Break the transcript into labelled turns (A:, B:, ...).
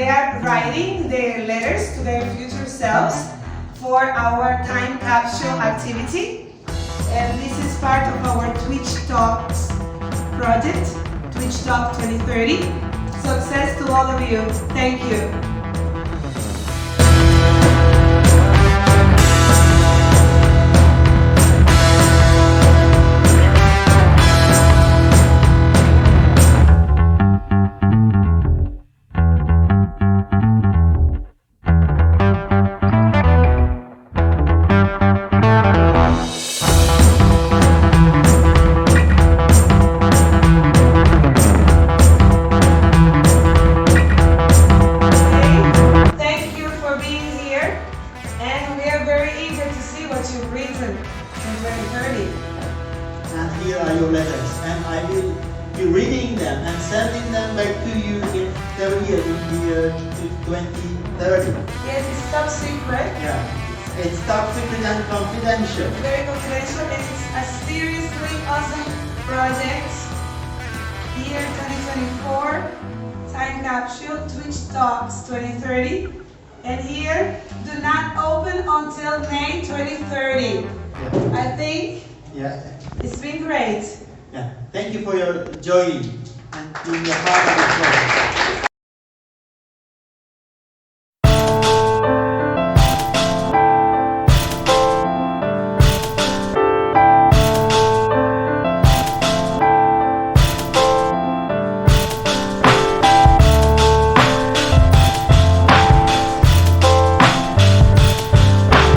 A: they are writing their letters to their future selves for our time capsule activity. And this is part of our Twitch Talks project, Twitch Talk 2030. Success to all of you. Thank you.
B: And here are your letters, and I will be reading them and sending them back to you in the year 2030.
A: Yes, it's top secret.
B: Yeah, it's top secret and confidential.
A: Very confidential. It's a seriously awesome project. Year 2024, time capsule, Twitch Talks 2030. And here, do not open until May 2030.
B: Yeah.
A: I think it's been great.
B: Yeah. Thank you for your joining and being a part of the project.